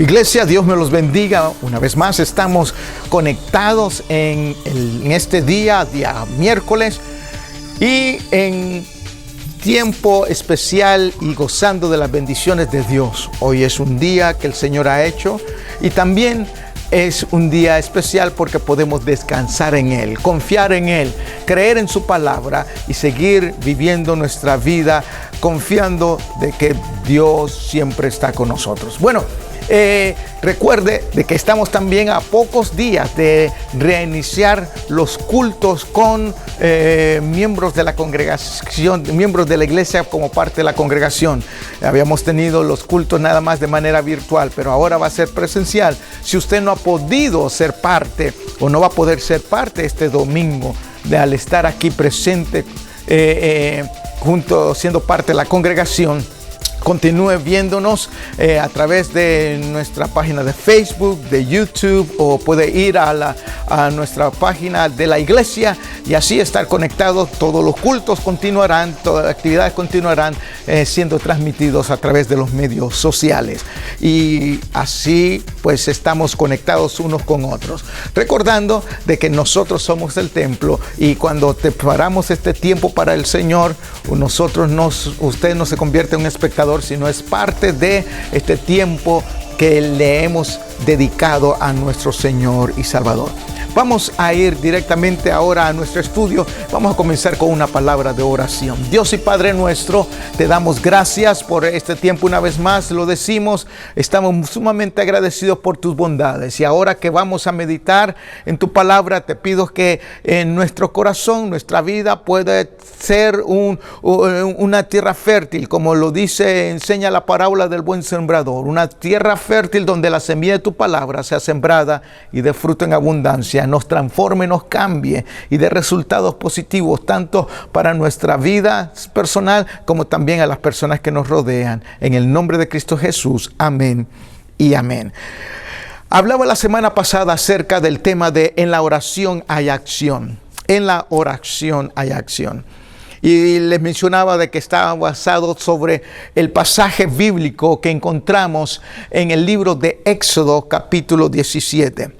Iglesia, Dios me los bendiga. Una vez más estamos conectados en este día miércoles, y en tiempo especial y gozando de las bendiciones de Dios. Hoy es un día que el Señor ha hecho, y también es un día especial porque podemos descansar en Él, confiar en Él, creer en su palabra y seguir viviendo nuestra vida confiando de que Dios siempre está con nosotros. Bueno, recuerde de que estamos también a pocos días de reiniciar los cultos con miembros de la congregación, miembros de la iglesia como parte de la congregación. Habíamos tenido los cultos nada más de manera virtual, pero ahora va a ser presencial. Si usted no ha podido ser parte o no va a poder ser parte este domingo al estar aquí presente siendo parte de la congregación, continúe viéndonos a través de nuestra página de Facebook, de YouTube, o puede ir a nuestra página de la iglesia y así estar conectados. Todos los cultos continuarán, todas las actividades continuarán siendo transmitidos a través de los medios sociales. Y así pues estamos conectados unos con otros. Recordando de que nosotros somos el templo, y cuando preparamos este tiempo para el Señor, usted no se convierte en un espectador, sino es parte de este tiempo que le hemos dedicado a nuestro Señor y Salvador. Vamos a ir directamente ahora a nuestro estudio. Vamos a comenzar con una palabra de oración. Dios y Padre nuestro, te damos gracias por este tiempo una vez más. Lo decimos, estamos sumamente agradecidos por tus bondades. Y ahora que vamos a meditar en tu palabra, te pido que en nuestro corazón, nuestra vida pueda ser una tierra fértil, como lo enseña la parábola del buen sembrador. Una tierra fértil donde la semilla de tu palabra sea sembrada y dé fruto en abundancia. Nos transforme, nos cambie y dé resultados positivos tanto para nuestra vida personal como también a las personas que nos rodean. En el nombre de Cristo Jesús, amén y amén. Hablaba la semana pasada acerca del tema de en la oración hay acción. En la oración hay acción. Y les mencionaba de que estaba basado sobre el pasaje bíblico que encontramos en el libro de Éxodo capítulo 17.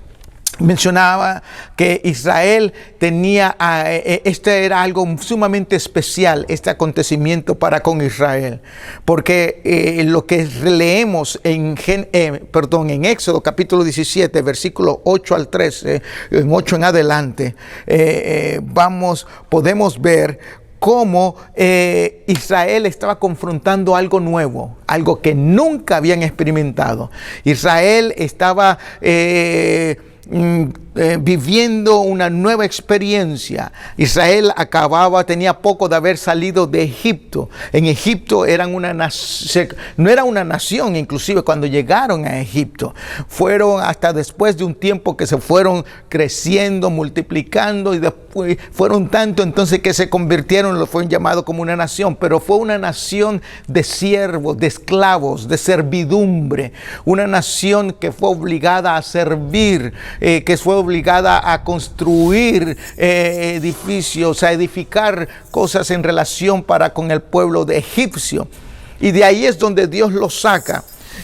Mencionaba que Israel tenía, este era algo sumamente especial, este acontecimiento para con Israel, porque lo que leemos en Éxodo capítulo 17, versículo 8 al 13, en 8 en adelante, podemos ver cómo Israel estaba confrontando algo nuevo, algo que nunca habían experimentado. Israel estaba viviendo una nueva experiencia. Israel tenía poco de haber salido de Egipto. En Egipto no era una nación, inclusive cuando llegaron a Egipto. Fueron hasta después de un tiempo que se fueron creciendo, multiplicando, y después fueron tanto entonces que se convirtieron, fueron llamados como una nación, pero fue una nación de siervos, de esclavos, de servidumbre, una nación que fue obligada a servir, que fue obligada a construir edificios, a edificar cosas en relación para con el pueblo de egipcio. Y de ahí es donde Dios los saca.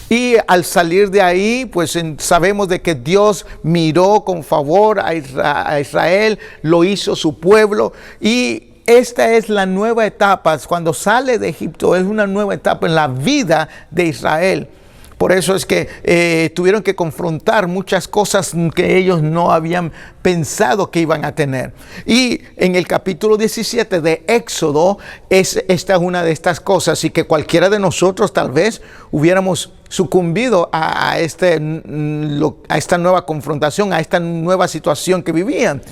Y al salir de ahí, pues sabemos de que Dios miró con favor a Israel, lo hizo su pueblo, y esta es la nueva etapa. Cuando sale de Egipto es una nueva etapa en la vida de Israel. Por eso es que tuvieron que confrontar muchas cosas que ellos no habían pensado que iban a tener. Y en el capítulo 17 de Éxodo, esta es una de estas cosas, y que cualquiera de nosotros tal vez hubiéramos sucumbido a esta nueva confrontación, a esta nueva situación que vivían.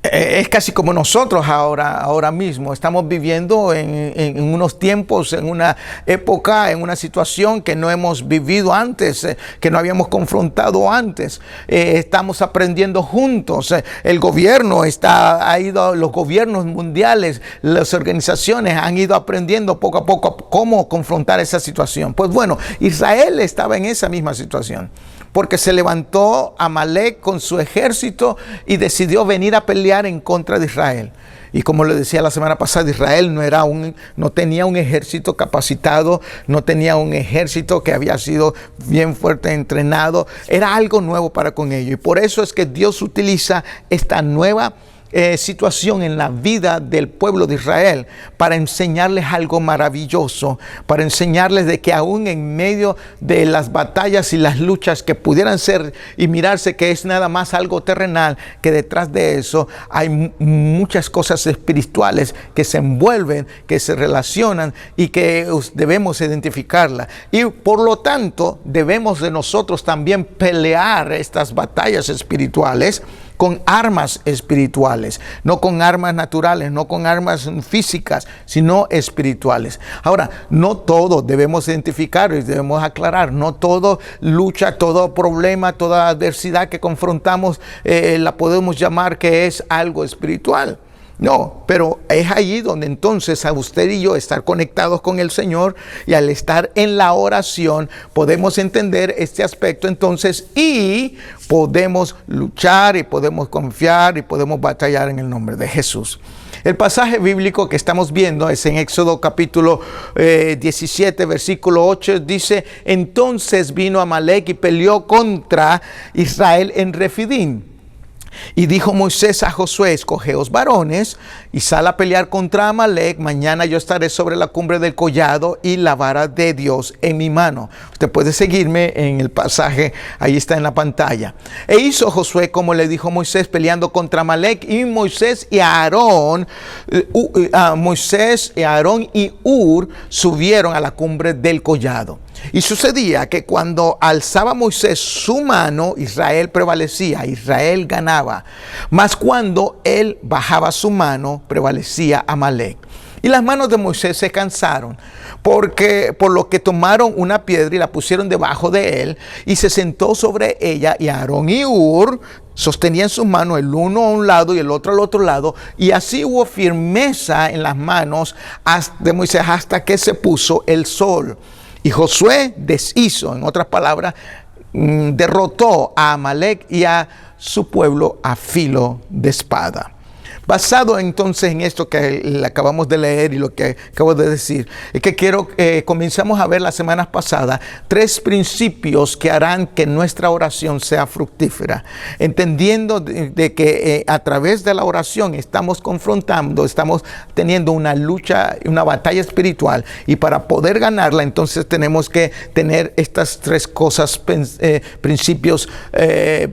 Es casi como nosotros ahora mismo. Estamos viviendo en unos tiempos, en una época, en una situación que no hemos vivido antes, que no habíamos confrontado antes. Estamos aprendiendo juntos. El gobierno los gobiernos mundiales, las organizaciones han ido aprendiendo poco a poco cómo confrontar esa situación. Pues bueno, Israel estaba en esa misma situación. porque se levantó Amalek con su ejército y decidió venir a pelear en contra de Israel. Y como le decía la semana pasada, Israel no tenía un ejército capacitado, no tenía un ejército que había sido bien fuerte entrenado. Era algo nuevo para con ellos. Y por eso es que Dios utiliza esta nueva situación en la vida del pueblo de Israel para enseñarles algo maravilloso, para enseñarles de que aún en medio de las batallas y las luchas que pudieran ser y mirarse que es nada más algo terrenal, que detrás de eso hay muchas cosas espirituales que se envuelven, que se relacionan y que debemos identificarlas. Y por lo tanto debemos de nosotros también pelear estas batallas espirituales con armas espirituales, no con armas naturales, no con armas físicas, sino espirituales. Ahora, no todo debemos identificar y debemos aclarar, no todo lucha, todo problema, toda adversidad que confrontamos la podemos llamar que es algo espiritual. No, pero es allí donde entonces a usted y yo estar conectados con el Señor y al estar en la oración podemos entender este aspecto entonces y podemos luchar y podemos confiar y podemos batallar en el nombre de Jesús. El pasaje bíblico que estamos viendo es en Éxodo capítulo 17, versículo 8, dice: entonces vino Amalek y peleó contra Israel en Refidim. Y dijo Moisés a Josué: escogeos varones y sal a pelear contra Amalek. Mañana yo estaré sobre la cumbre del collado y la vara de Dios en mi mano. Usted puede seguirme en el pasaje, ahí está en la pantalla. E hizo Josué como le dijo Moisés, peleando contra Amalek. Y Moisés y Aarón y Hur subieron a la cumbre del collado. Y sucedía que cuando alzaba Moisés su mano, Israel prevalecía, Israel ganaba. Mas cuando él bajaba su mano, prevalecía Amalek. Y las manos de Moisés se cansaron, por lo que tomaron una piedra y la pusieron debajo de él, y se sentó sobre ella, y Aarón y Hur sostenían sus manos, el uno a un lado y el otro al otro lado, y así hubo firmeza en las manos de Moisés hasta que se puso el sol. Y Josué deshizo, en otras palabras, derrotó a Amalek y a su pueblo a filo de espada. Basado entonces en esto que le acabamos de leer y lo que acabo de decir, es que quiero comenzamos a ver las semanas pasadas 3 principios que harán que nuestra oración sea fructífera, entendiendo de que a través de la oración estamos teniendo una lucha, una batalla espiritual, y para poder ganarla entonces tenemos que tener estas 3 cosas, principios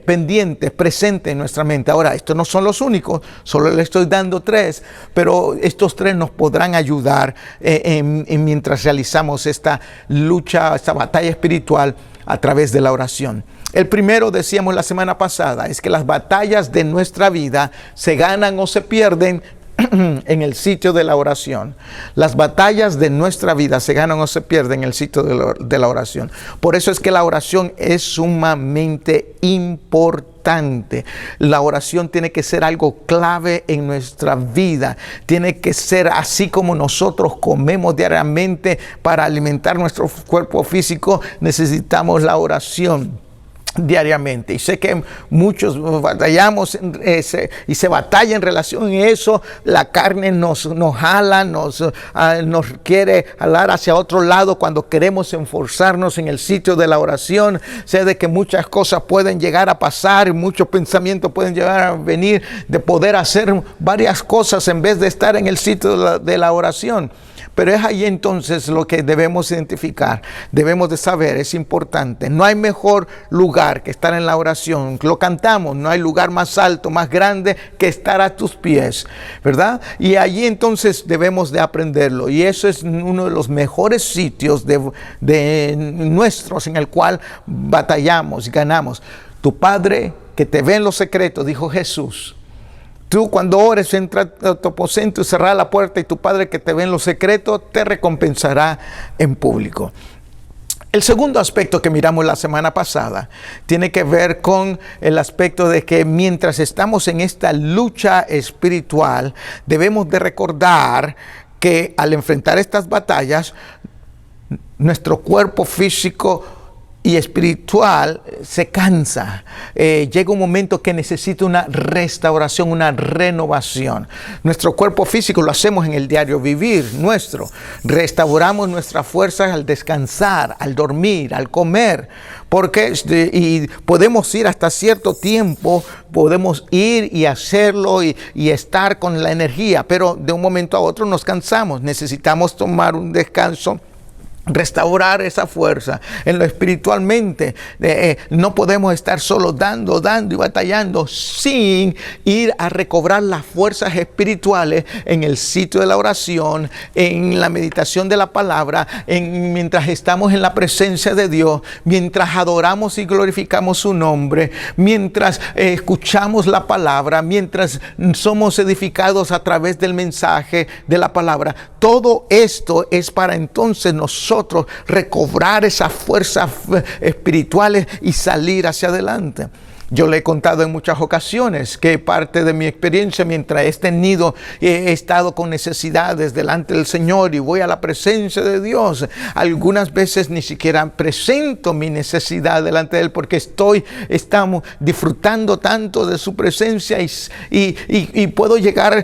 pendientes, presentes en nuestra mente. Ahora, estos no son los únicos, solo le estoy dando 3, pero estos 3 nos podrán ayudar mientras realizamos esta lucha, esta batalla espiritual a través de la oración. El primero, decíamos la semana pasada, es que las batallas de nuestra vida se ganan o se pierden en el sitio de la oración. Las batallas de nuestra vida se ganan o se pierden en el sitio de la oración. Por eso es que la oración es sumamente importante. La oración tiene que ser algo clave en nuestra vida. Tiene que ser así como nosotros comemos diariamente para alimentar nuestro cuerpo físico. Necesitamos la oración diariamente, y sé que muchos batallamos y se batalla en relación a eso. La carne nos jala, nos quiere jalar hacia otro lado cuando queremos esforzarnos en el sitio de la oración. Sé de que muchas cosas pueden llegar a pasar, muchos pensamientos pueden llegar a venir de poder hacer varias cosas en vez de estar en el sitio de la oración. Pero es ahí entonces lo que debemos identificar, debemos de saber, es importante. No hay mejor lugar que estar en la oración. Lo cantamos, no hay lugar más alto, más grande que estar a tus pies, ¿verdad? Y allí entonces debemos de aprenderlo. Y eso es uno de los mejores sitios de nuestros en el cual batallamos y ganamos. Tu Padre que te ve en lo secreto, dijo Jesús. Tú cuando ores, entra a tu aposento y cerrará la puerta, y tu Padre que te ve en lo secreto te recompensará en público. El segundo aspecto que miramos la semana pasada tiene que ver con el aspecto de que mientras estamos en esta lucha espiritual, debemos de recordar que al enfrentar estas batallas, nuestro cuerpo físico y espiritual se cansa. Llega un momento que necesita una restauración, una renovación. Nuestro cuerpo físico lo hacemos en el diario vivir nuestro. Restauramos nuestras fuerzas al descansar, al dormir, al comer. Porque y podemos ir hasta cierto tiempo, podemos ir y hacerlo y estar con la energía, pero de un momento a otro nos cansamos. Necesitamos tomar un descanso, restaurar esa fuerza. En lo espiritualmente no podemos estar solo dando y batallando sin ir a recobrar las fuerzas espirituales en el sitio de la oración, en la meditación de la palabra, mientras estamos en la presencia de Dios, mientras adoramos y glorificamos su nombre, mientras escuchamos la palabra, mientras somos edificados a través del mensaje de la palabra. Todo esto es para entonces nosotros recobrar esas fuerzas espirituales y salir hacia adelante. Yo le he contado en muchas ocasiones que parte de mi experiencia mientras he estado con necesidades delante del Señor y voy a la presencia de Dios. Algunas veces ni siquiera presento mi necesidad delante de Él porque estamos disfrutando tanto de su presencia y puedo llegar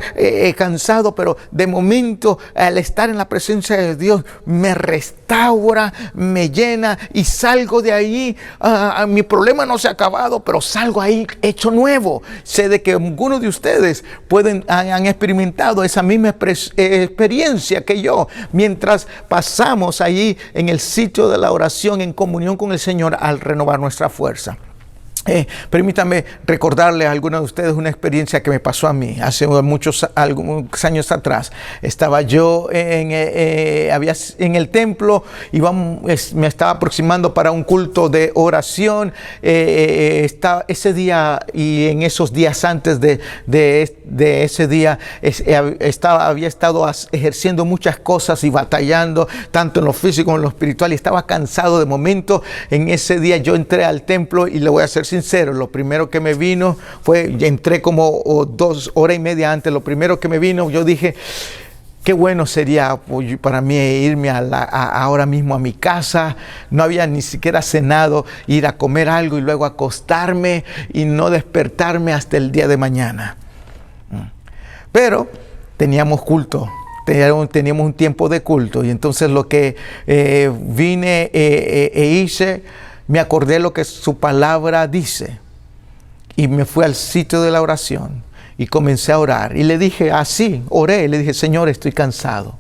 cansado, pero de momento al estar en la presencia de Dios me restaura, me llena y salgo de ahí. Mi problema no se ha acabado, pero salgo ahí hecho nuevo. Sé de que algunos de ustedes han experimentado esa misma experiencia que yo mientras pasamos allí en el sitio de la oración en comunión con el Señor al renovar nuestra fuerza. Permítame recordarle a algunos de ustedes una experiencia que me pasó a mí hace algunos años atrás. Estaba yo en el templo y me estaba aproximando para un culto de oración. Ese día y en esos días antes de ese día había estado ejerciendo muchas cosas y batallando tanto en lo físico como en lo espiritual y estaba cansado. De momento en ese día yo entré al templo y le voy a ser sincero, lo primero que me vino entré como 2 horas y media antes. Lo primero que me vino, yo dije, qué bueno sería para mí irme ahora mismo a mi casa. No había ni siquiera cenado, ir a comer algo y luego acostarme y no despertarme hasta el día de mañana. Pero teníamos culto. Teníamos un tiempo de culto y entonces lo que vine hice, me acordé lo que su palabra dice y me fui al sitio de la oración y comencé a orar y le dije oré, le dije, Señor, estoy cansado,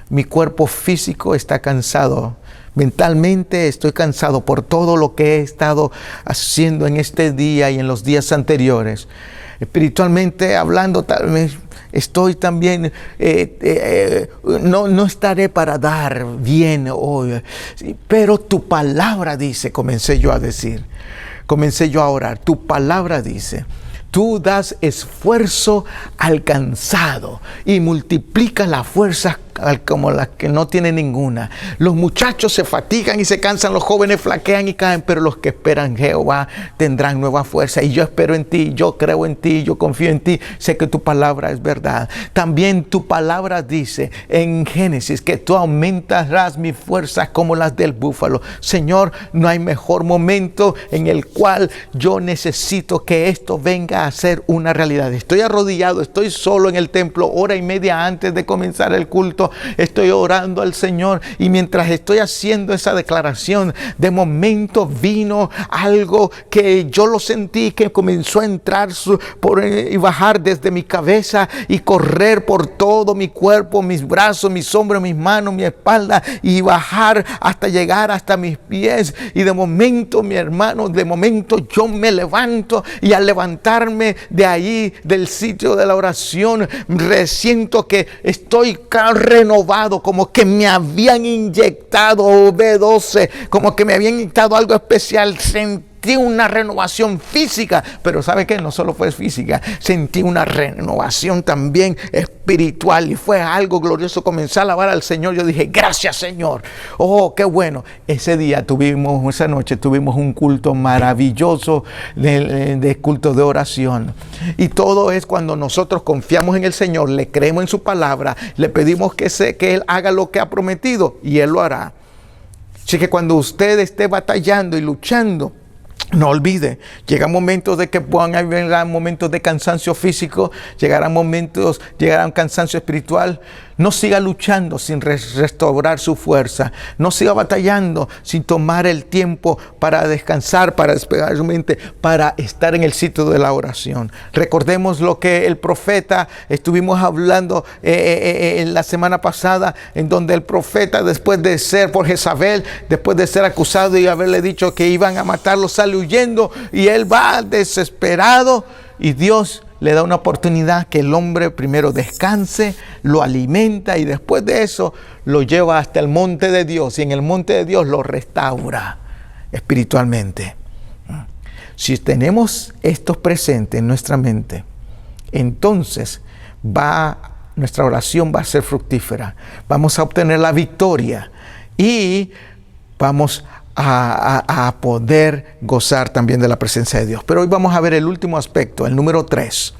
mi cuerpo físico está cansado, mentalmente estoy cansado por todo lo que he estado haciendo en este día y en los días anteriores. Espiritualmente hablando, tal vez estoy también, no estaré para dar bien hoy, pero tu palabra dice, comencé yo a orar, tu palabra dice, tú das esfuerzo al cansado y multiplicas las fuerzas como las que no tienen ninguna. Los muchachos se fatigan y se cansan, los jóvenes flaquean y caen, pero los que esperan en Jehová tendrán nueva fuerza. Y yo espero en ti, yo creo en ti, yo confío en ti, sé que tu palabra es verdad. También tu palabra dice en Génesis que tú aumentarás mis fuerzas como las del búfalo. Señor, no hay mejor momento en el cual yo necesito que esto venga a ser una realidad. Estoy arrodillado, estoy solo en el templo, hora y media antes de comenzar el culto. Estoy orando al Señor y mientras estoy haciendo esa declaración, de momento vino algo que yo lo sentí, que comenzó a entrar y bajar desde mi cabeza y correr por todo mi cuerpo, mis brazos, mis hombros, mis manos, mi espalda y bajar hasta llegar hasta mis pies. Y de momento, mi hermano, yo me levanto y al levantarme de ahí, del sitio de la oración, siento que estoy renovado, como que me habían inyectado B12, como que me habían inyectado algo especial. Sentí una renovación física, pero ¿sabe qué? No solo fue física, sentí una renovación también espiritual y fue algo glorioso. Comencé a alabar al Señor, yo dije, gracias Señor, oh qué bueno. Esa noche tuvimos un culto maravilloso de culto de oración, y todo es cuando nosotros confiamos en el Señor, le creemos en su palabra, le pedimos que Él haga lo que ha prometido y Él lo hará. Así que cuando usted esté batallando y luchando, no olvide, llegan momentos de que puedan haber momentos de cansancio físico, llegarán cansancio espiritual. No siga luchando sin restaurar su fuerza. No siga batallando sin tomar el tiempo para descansar, para despegar su mente, para estar en el sitio de la oración. Recordemos lo que el profeta, estuvimos hablando en la semana pasada, en donde el profeta, después de ser por Jezabel, después de ser acusado y haberle dicho que iban a matarlo, sale huyendo y él va desesperado, y Dios le da una oportunidad que el hombre primero descanse, lo alimenta y después de eso lo lleva hasta el monte de Dios, y en el monte de Dios lo restaura espiritualmente. Si tenemos esto presente en nuestra mente, entonces nuestra oración va a ser fructífera. Vamos a obtener la victoria y vamos a poder gozar también de la presencia de Dios. Pero hoy vamos a ver el último aspecto, el número 3.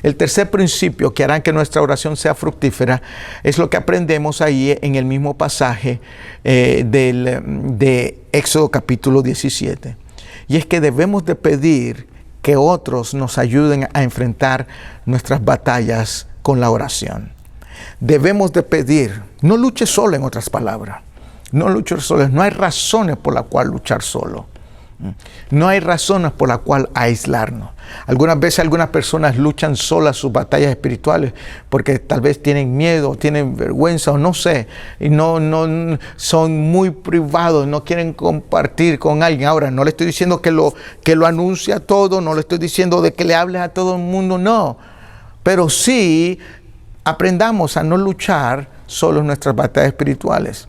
El tercer principio que hará que nuestra oración sea fructífera es lo que aprendemos ahí en el mismo pasaje de Éxodo capítulo 17. Y es que debemos de pedir que otros nos ayuden a enfrentar nuestras batallas con la oración. Debemos de pedir, no luche solo, en otras palabras. No luchar solo, no hay razones por las cuales luchar solo. No hay razones por las cuales aislarnos. Algunas veces algunas personas luchan solas sus batallas espirituales porque tal vez tienen miedo, tienen vergüenza o no sé, y no son muy privados, no quieren compartir con alguien. Ahora, no le estoy diciendo que lo anuncie a todo, no le estoy diciendo de que le hables a todo el mundo, no. Pero sí aprendamos a no luchar solo en nuestras batallas espirituales.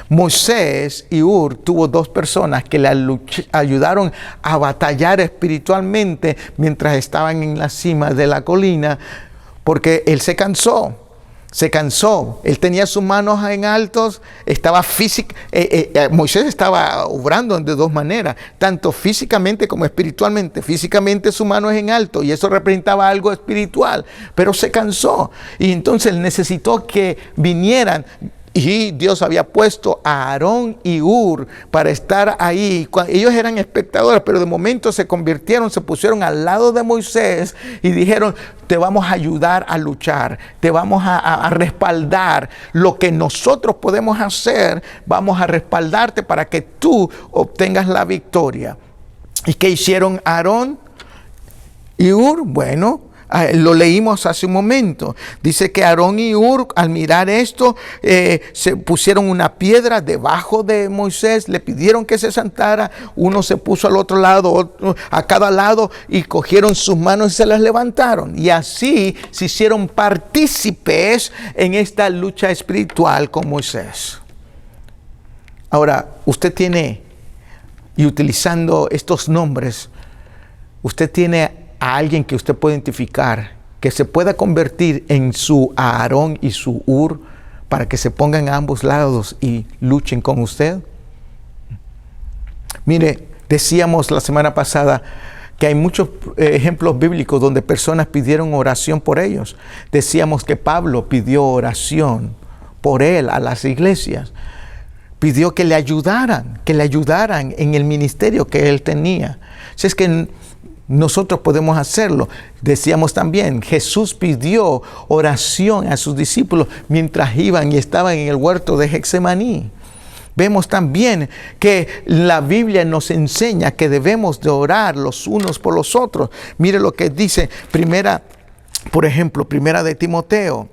Moisés y Ur tuvo dos personas que le ayudaron a batallar espiritualmente mientras estaban en la cima de la colina, porque él se cansó. Él tenía sus manos en altos, Moisés estaba obrando de dos maneras, tanto físicamente como espiritualmente. Físicamente su mano es en alto y eso representaba algo espiritual, pero se cansó y entonces él necesitó que vinieran. Y Dios había puesto a Aarón y Ur para estar ahí. Ellos eran espectadores, pero de momento se pusieron al lado de Moisés y dijeron: te vamos a ayudar a luchar, te vamos a respaldar. Lo que nosotros podemos hacer, vamos a respaldarte para que tú obtengas la victoria. ¿Y qué hicieron Aarón y Ur? Bueno, lo leímos hace un momento. Dice que Aarón y Ur, al mirar esto, se pusieron una piedra debajo de Moisés, le pidieron que se sentara. Uno se puso al otro lado, otro a cada lado, y cogieron sus manos y se las levantaron. Y así se hicieron partícipes en esta lucha espiritual con Moisés. Ahora, usted tiene, y utilizando estos nombres, usted tiene a alguien que usted puede identificar, que se pueda convertir en su Aarón y su Ur, para que se pongan a ambos lados y luchen con usted. Mire, decíamos la semana pasada que hay muchos ejemplos bíblicos donde personas pidieron oración por ellos. Decíamos que Pablo pidió oración por él a las iglesias. Pidió que le ayudaran en el ministerio que él tenía. Si es que nosotros podemos hacerlo. Decíamos también, Jesús pidió oración a sus discípulos mientras iban y estaban en el huerto de Getsemaní. Vemos también que la Biblia nos enseña que debemos de orar los unos por los otros. Mire lo que dice primera de Timoteo.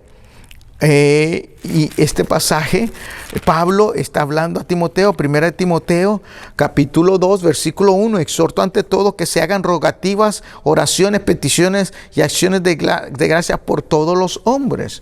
Y este pasaje, Pablo está hablando a Timoteo, 1 Timoteo, capítulo 2, versículo 1. Exhorto ante todo que se hagan rogativas, oraciones, peticiones y acciones de gracias por todos los hombres.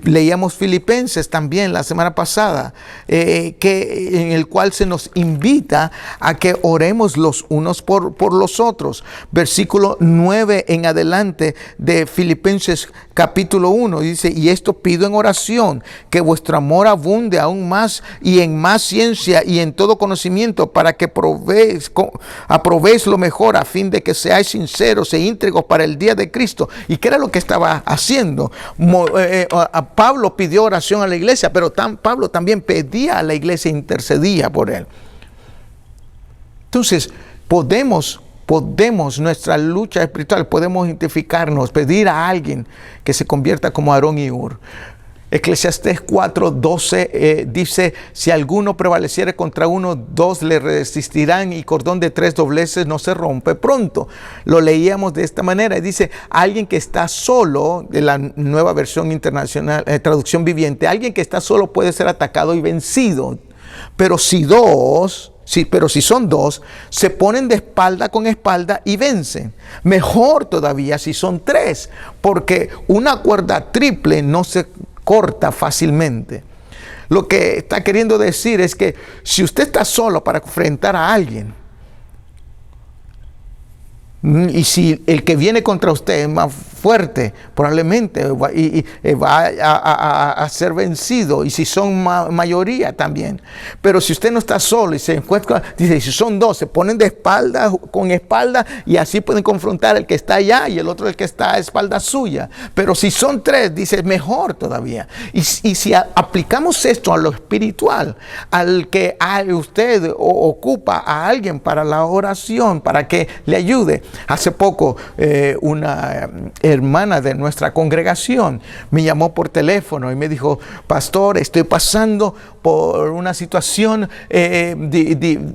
Leíamos Filipenses también la semana pasada, en el cual se nos invita a que oremos los unos por los otros. Versículo 9 en adelante de Filipenses capítulo 1 dice: y y esto pido en oración, que vuestro amor abunde aún más y en más ciencia y en todo conocimiento, para que aprobéis lo mejor, a fin de que seáis sinceros e íntegros para el día de Cristo. ¿Y qué era lo que estaba haciendo? Pablo pidió oración a la iglesia, pero Pablo también pedía a la iglesia, intercedía por él. Entonces, podemos, nuestra lucha espiritual, podemos identificarnos, pedir a alguien que se convierta como Aarón y Hur. Eclesiastés 4:12 dice: si alguno prevaleciere contra uno, dos le resistirán, y cordón de 3 dobleces no se rompe pronto. Lo leíamos de esta manera, y dice: alguien que está solo, de la Nueva Versión Internacional, traducción viviente, alguien que está solo puede ser atacado y vencido, pero si son dos, se ponen de espalda con espalda y vencen. Mejor todavía si son 3, porque una cuerda triple no se corta fácilmente. Lo que está queriendo decir es que si usted está solo para enfrentar a alguien, y si el que viene contra usted es más fuerte, probablemente va a ser vencido, y si son mayoría también. Pero si usted no está solo y se encuentra, dice, si son 2, se ponen de espalda con espalda, y así pueden confrontar el que está allá y el otro el que está a espalda suya. Pero si son 3, dice, mejor todavía. Y si aplicamos esto a lo espiritual, al que usted ocupa a alguien para la oración, para que le ayude. Hace poco una hermana de nuestra congregación me llamó por teléfono y me dijo: pastor, estoy pasando por una situación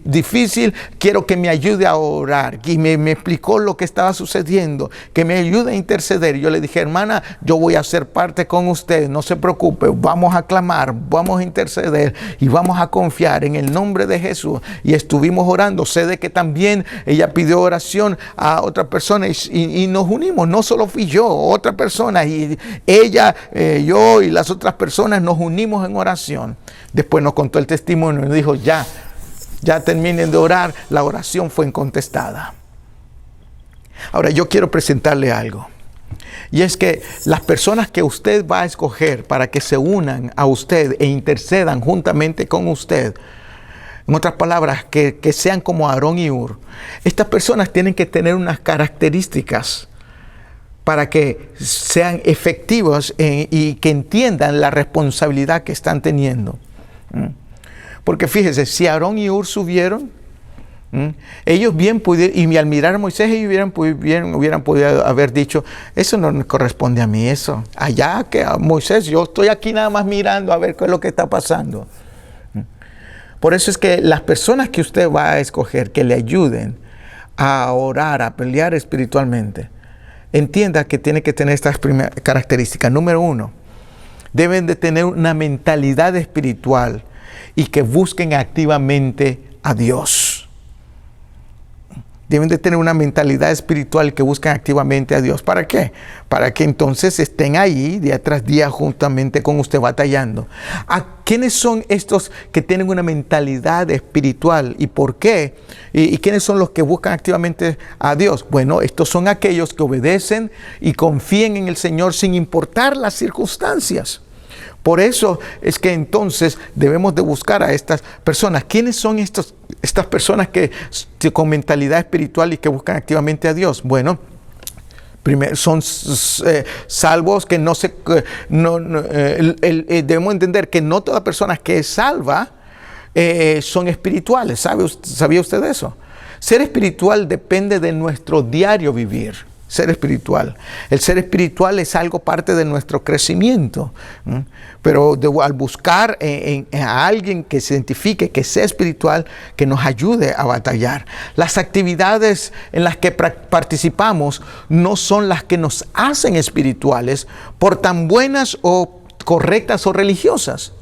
difícil, quiero que me ayude a orar. Y me explicó lo que estaba sucediendo, que me ayude a interceder. Y yo le dije: hermana, yo voy a ser parte con usted, no se preocupe, vamos a clamar, vamos a interceder y vamos a confiar en el nombre de Jesús. Y estuvimos orando. Sé de que también ella pidió oración a otra persona, y nos unimos. No solo fui yo, otra persona, y ella, yo y las otras personas nos unimos en oración. Después nos contó el testimonio y nos dijo: ya terminen de orar, la oración fue contestada. Ahora yo quiero presentarle algo, y es que las personas que usted va a escoger para que se unan a usted e intercedan juntamente con usted, en otras palabras, que sean como Aarón y Hur, estas personas tienen que tener unas características para que sean efectivos y que entiendan la responsabilidad que están teniendo. Porque fíjese, si Aarón y Hur subieron, ellos bien pudieron, y al mirar a Moisés, ellos hubieran podido haber dicho: eso no me corresponde a mí, eso. Allá que a Moisés, yo estoy aquí nada más mirando a ver qué es lo que está pasando. Por eso es que las personas que usted va a escoger, que le ayuden a orar, a pelear espiritualmente, entienda que tiene que tener estas primeras características. Número 1, deben de tener una mentalidad espiritual y que busquen activamente a Dios. Deben de tener una mentalidad espiritual que busquen activamente a Dios. ¿Para qué? Para que entonces estén ahí día tras día juntamente con usted batallando. ¿A quiénes son estos que tienen una mentalidad espiritual y por qué? ¿Y quiénes son los que buscan activamente a Dios? Bueno, estos son aquellos que obedecen y confían en el Señor sin importar las circunstancias. Por eso es que entonces debemos de buscar a estas personas. ¿Quiénes son estas personas que con mentalidad espiritual y que buscan activamente a Dios? Bueno, primero son salvos que debemos entender que no toda persona que es salva son espirituales. ¿Sabía usted eso? Ser espiritual depende de nuestro diario vivir. Ser espiritual. El ser espiritual es algo parte de nuestro crecimiento. Pero al buscar a alguien que se identifique, que sea espiritual, que nos ayude a batallar. Las actividades en las que participamos no son las que nos hacen espirituales, por tan buenas o correctas o religiosas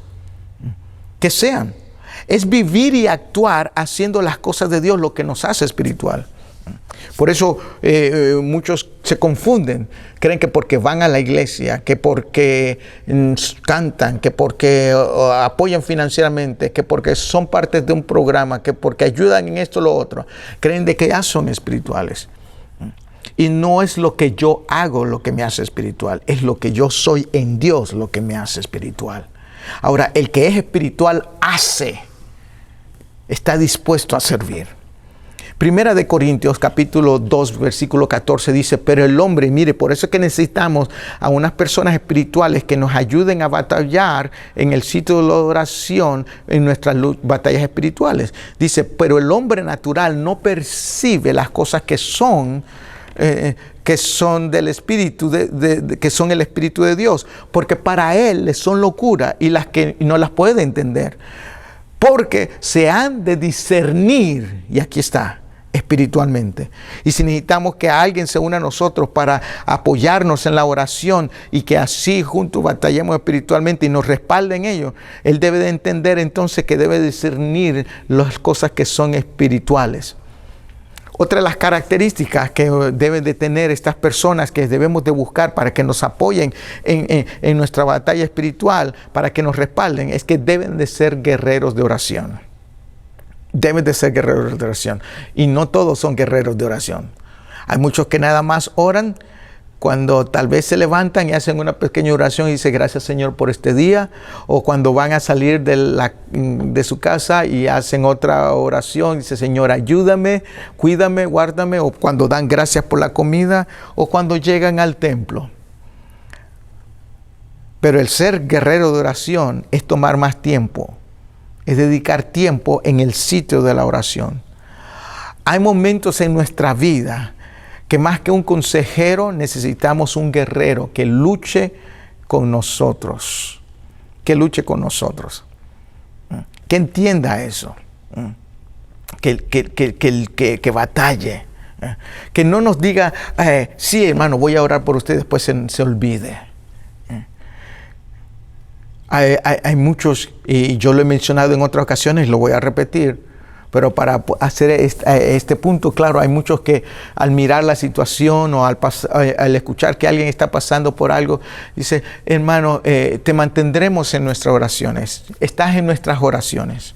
que sean. Es vivir y actuar haciendo las cosas de Dios lo que nos hace espiritual. Por eso muchos se confunden, creen que porque van a la iglesia, que porque cantan, que porque apoyan financieramente, que porque son parte de un programa, que porque ayudan en esto o lo otro, creen de que ya son espirituales. Y no es lo que yo hago lo que me hace espiritual, es lo que yo soy en Dios lo que me hace espiritual. Ahora, el que es espiritual hace, está dispuesto a servir. Primera de Corintios capítulo 2 versículo 14 dice, pero el hombre, mire, por eso es que necesitamos a unas personas espirituales que nos ayuden a batallar en el sitio de la oración en nuestras batallas espirituales. Dice, pero el hombre natural no percibe las cosas que son del Espíritu, que son el Espíritu de Dios, porque para él les son locura y las que no las puede entender, porque se han de discernir, y aquí está, espiritualmente. Y si necesitamos que alguien se una a nosotros para apoyarnos en la oración y que así juntos batallemos espiritualmente y nos respalde en ello, él debe de entender entonces que debe discernir las cosas que son espirituales. Otra de las características que deben de tener estas personas que debemos de buscar para que nos apoyen en nuestra batalla espiritual, para que nos respalden, es que deben de ser guerreros de oración. Deben de ser guerreros de oración. Y no todos son guerreros de oración. Hay muchos que nada más oran cuando tal vez se levantan y hacen una pequeña oración y dicen gracias Señor por este día, o cuando van a salir de su casa y hacen otra oración y dice Señor ayúdame, cuídame, guárdame, o cuando dan gracias por la comida, o cuando llegan al templo. Pero el ser guerrero de oración es tomar más tiempo, es dedicar tiempo en el sitio de la oración. Hay momentos en nuestra vida que más que un consejero necesitamos un guerrero que luche con nosotros, que entienda eso, que batalle, que no nos diga, sí hermano, voy a orar por usted, después se olvide. Hay muchos, y yo lo he mencionado en otras ocasiones, lo voy a repetir, pero para hacer este punto claro, hay muchos que al mirar la situación o al escuchar que alguien está pasando por algo, dice, hermano, te mantendremos en nuestras oraciones. Estás en nuestras oraciones.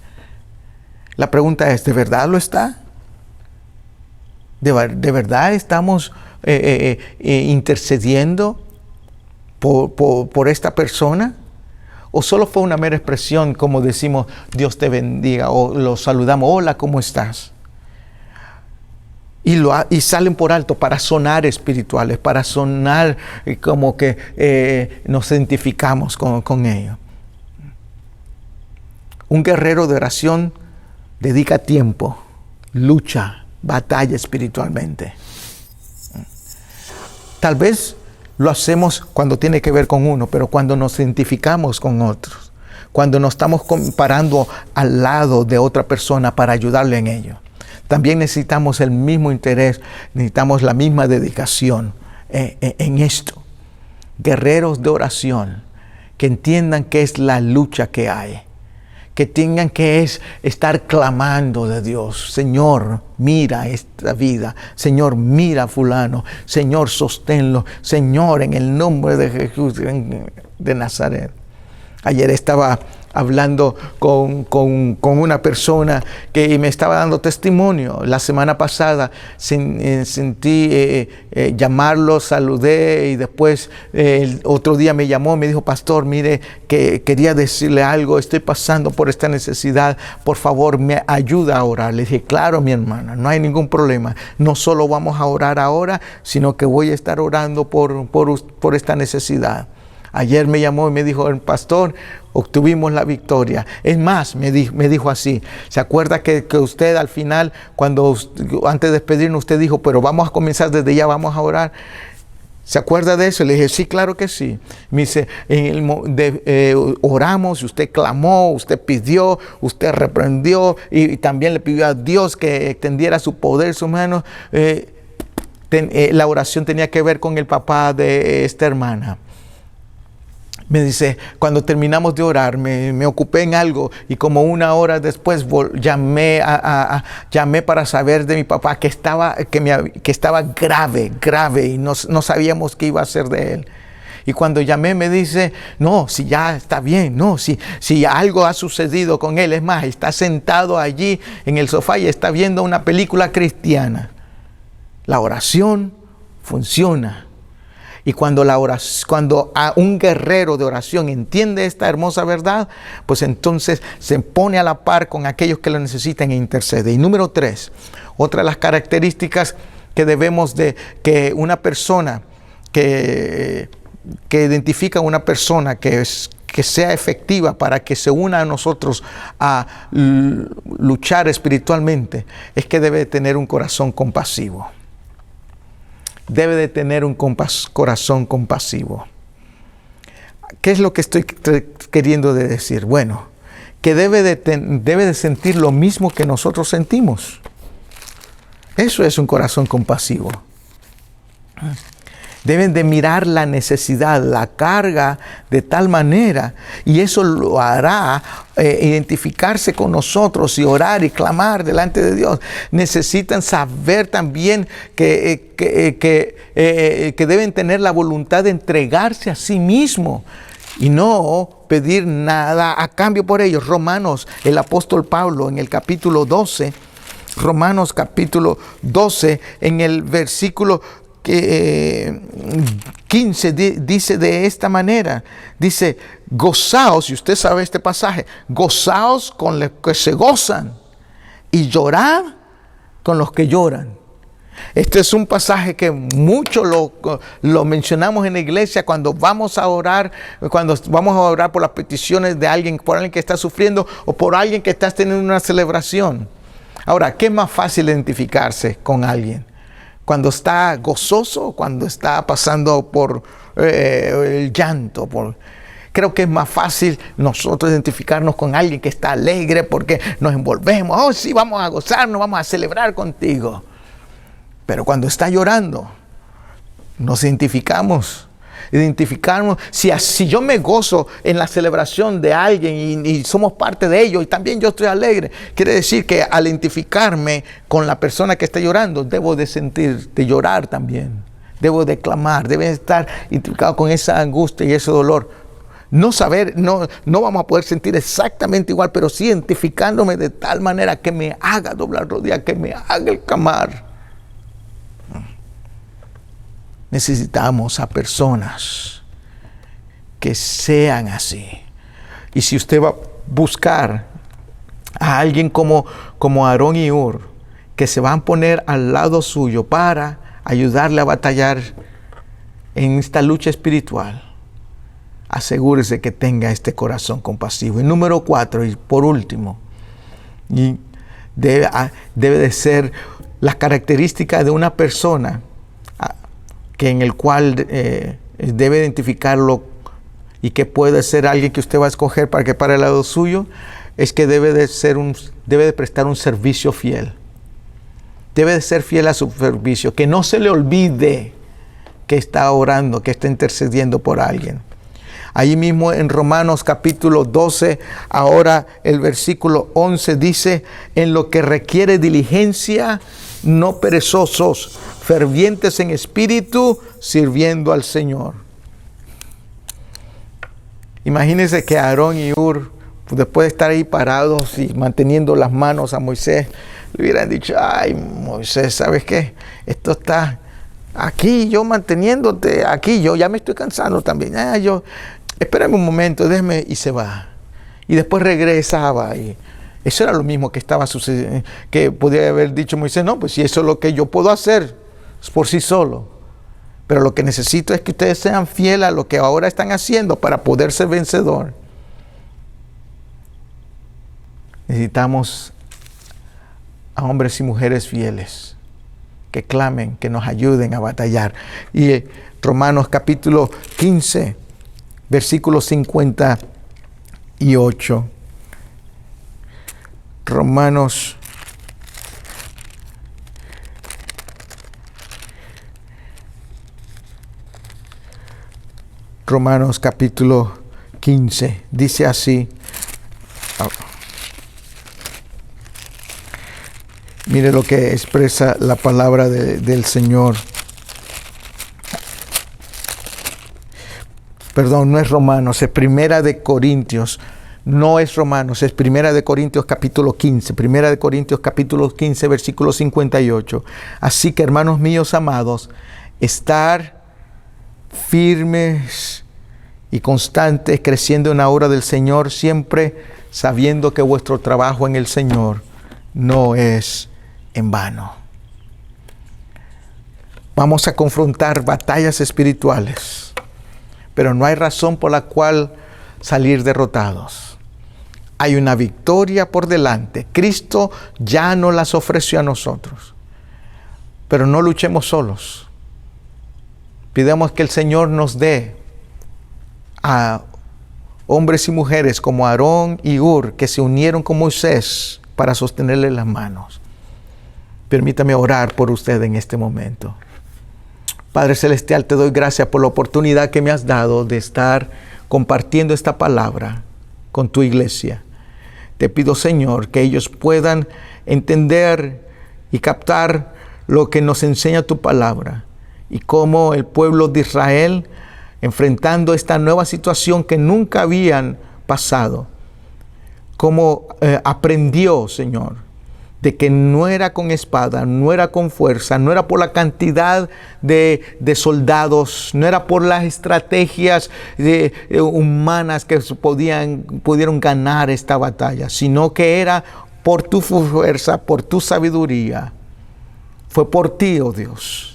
La pregunta es, ¿de verdad lo está? ¿De verdad estamos intercediendo por esta persona? ¿O solo fue una mera expresión como decimos, Dios te bendiga, o lo saludamos, hola, ¿cómo estás? Y salen por alto para sonar espirituales, para sonar como que nos identificamos con ellos. Un guerrero de oración dedica tiempo, lucha, batalla espiritualmente. Tal vez lo hacemos cuando tiene que ver con uno, pero cuando nos identificamos con otros, cuando nos estamos comparando al lado de otra persona para ayudarle en ello, también necesitamos el mismo interés, necesitamos la misma dedicación en esto. Guerreros de oración que entiendan qué es la lucha que hay, que tengan que estar clamando de Dios. Señor, mira esta vida. Señor, mira a fulano. Señor, sosténlo. Señor, en el nombre de Jesús de Nazaret. Ayer estaba hablando con una persona que me estaba dando testimonio. La semana pasada sentí llamarlo, saludé y después el otro día me llamó, me dijo, pastor, mire, que quería decirle algo, estoy pasando por esta necesidad, por favor me ayuda a orar. Le dije, claro mi hermana, no hay ningún problema, no solo vamos a orar ahora, sino que voy a estar orando por esta necesidad. Ayer me llamó y me dijo, el pastor, obtuvimos la victoria. Es más, me dijo así, ¿se acuerda que usted al final, antes de despedirnos, usted dijo, pero vamos a comenzar desde ya, vamos a orar? ¿Se acuerda de eso? Le dije, sí, claro que sí. Me dice, oramos, usted clamó, usted pidió, usted reprendió y también le pidió a Dios que extendiera su poder, su mano. La oración tenía que ver con el papá de esta hermana. Me dice, cuando terminamos de orar, me ocupé en algo y como una hora después llamé para saber de mi papá que estaba grave y no sabíamos qué iba a hacer de él. Y cuando llamé me dice, no, si ya está bien, no, si algo ha sucedido con él, es más, está sentado allí en el sofá y está viendo una película cristiana. La oración funciona. Y cuando un guerrero de oración entiende esta hermosa verdad, pues entonces se pone a la par con aquellos que lo necesitan e intercede. Y número 3, otra de las características que debemos que una persona que identifica a una persona que sea efectiva para que se una a nosotros a luchar espiritualmente, es que debe tener un corazón compasivo. Debe de tener un corazón compasivo. ¿Qué es lo que estoy queriendo decir? Bueno, que debe de sentir lo mismo que nosotros sentimos. Eso es un corazón compasivo. Deben de mirar la necesidad, la carga de tal manera, y eso lo hará identificarse con nosotros y orar y clamar delante de Dios. Necesitan saber también que deben tener la voluntad de entregarse a sí mismo y no pedir nada a cambio por ellos. Romanos, el apóstol Pablo en el capítulo 12, Romanos capítulo 12, en el versículo 15 dice de esta manera, dice: gozaos, y usted sabe este pasaje, gozaos con los que se gozan y llorad con los que lloran. Este es un pasaje que mucho lo mencionamos en la iglesia cuando vamos a orar por las peticiones de alguien, por alguien que está sufriendo o por alguien que está teniendo una celebración. Ahora, ¿qué es más fácil identificarse con alguien? Cuando está gozoso, cuando está pasando por el llanto. Creo que es más fácil nosotros identificarnos con alguien que está alegre porque nos envolvemos. Oh, sí, vamos a gozarnos, vamos a celebrar contigo. Pero cuando está llorando, nos identificamos. Si yo me gozo en la celebración de alguien y somos parte de ello y también yo estoy alegre, quiere decir que al identificarme con la persona que está llorando, debo de llorar también, debo de clamar, debo de estar identificado con esa angustia y ese dolor. No vamos a poder sentir exactamente igual, pero sí identificándome de tal manera que me haga doblar rodillas, que me haga el clamar. Necesitamos a personas que sean así. Y si usted va a buscar a alguien como Aarón y Hur, que se van a poner al lado suyo para ayudarle a batallar en esta lucha espiritual, asegúrese que tenga este corazón compasivo. Y número 4, y por último, debe de ser las características de una persona en el cual debe identificarlo y que puede ser alguien que usted va a escoger para que pare al lado suyo, es que debe de prestar un servicio fiel. Debe de ser fiel a su servicio, que no se le olvide que está orando, que está intercediendo por alguien. Allí mismo en Romanos capítulo 12, ahora el versículo 11 dice: en lo que requiere diligencia, no perezosos, fervientes en espíritu, sirviendo al Señor. Imagínense que Aarón y Hur, después de estar ahí parados y manteniendo las manos a Moisés, le hubieran dicho: ay, Moisés, ¿sabes qué? Esto está aquí, yo manteniéndote aquí, yo ya me estoy cansando también. Espérame un momento, déjeme, y se va. Y después regresaba y eso era lo mismo que estaba sucediendo, que podía haber dicho Moisés: no, pues si eso es lo que yo puedo hacer por sí solo. Pero lo que necesito es que ustedes sean fieles a lo que ahora están haciendo para poder ser vencedor. Necesitamos a hombres y mujeres fieles que clamen, que nos ayuden a batallar. Y Romanos capítulo 15, versículo 58. Romanos capítulo 15 dice así. Mire lo que expresa la palabra del Señor. Perdón, no es Romanos, es Primera de Corintios. No es Romanos, es Primera de Corintios capítulo 15. Primera de Corintios capítulo 15, versículo 58. Así que, hermanos míos amados, estar firmes y constantes, creciendo en la obra del Señor, siempre sabiendo que vuestro trabajo en el Señor no es en vano. Vamos a confrontar batallas espirituales, pero no hay razón por la cual salir derrotados. Hay una victoria por delante. Cristo ya nos las ofreció a nosotros. Pero no luchemos solos. Pidamos que el Señor nos dé a hombres y mujeres como Aarón y Hur, que se unieron con Moisés para sostenerle las manos. Permítame orar por usted en este momento. Padre Celestial, te doy gracias por la oportunidad que me has dado de estar compartiendo esta palabra con tu iglesia. Te pido, Señor, que ellos puedan entender y captar lo que nos enseña tu palabra y cómo el pueblo de Israel, enfrentando esta nueva situación que nunca habían pasado, cómo aprendió, Señor, de que no era con espada, no era con fuerza, no era por la cantidad de soldados, no era por las estrategias humanas que pudieron ganar esta batalla, sino que era por tu fuerza, por tu sabiduría. Fue por ti, oh Dios.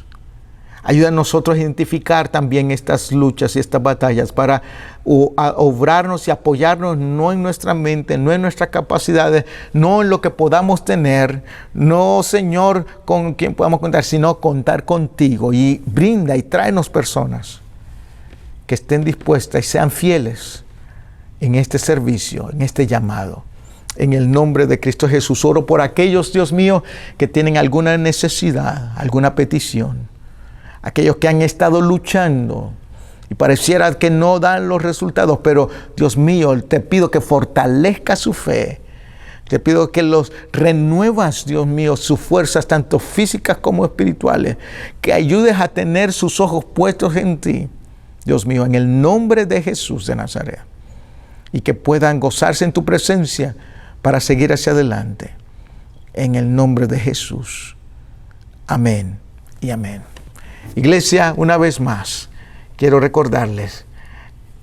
Ayuda a nosotros a identificar también estas luchas y estas batallas para obrarnos y apoyarnos no en nuestra mente, no en nuestras capacidades, no en lo que podamos tener, no, Señor, con quien podamos contar, sino contar contigo. Y brinda y tráenos personas que estén dispuestas y sean fieles en este servicio, en este llamado. En el nombre de Cristo Jesús, oro por aquellos, Dios mío, que tienen alguna necesidad, alguna petición. Aquellos que han estado luchando y pareciera que no dan los resultados, pero Dios mío, te pido que fortalezca su fe. Te pido que los renuevas, Dios mío, sus fuerzas, tanto físicas como espirituales. Que ayudes a tener sus ojos puestos en ti, Dios mío, en el nombre de Jesús de Nazaret. Y que puedan gozarse en tu presencia para seguir hacia adelante. En el nombre de Jesús. Amén y amén. Iglesia, una vez más, quiero recordarles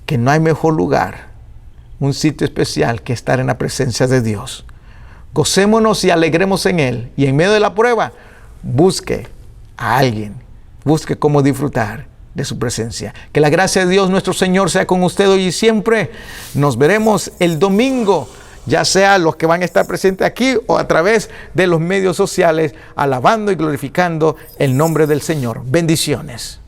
que no hay mejor lugar, un sitio especial que estar en la presencia de Dios. Gocémonos y alegremos en Él. Y en medio de la prueba, busque a alguien, busque cómo disfrutar de su presencia. Que la gracia de Dios nuestro Señor sea con usted hoy y siempre. Nos veremos el domingo, ya sea los que van a estar presentes aquí o a través de los medios sociales, alabando y glorificando el nombre del Señor. Bendiciones.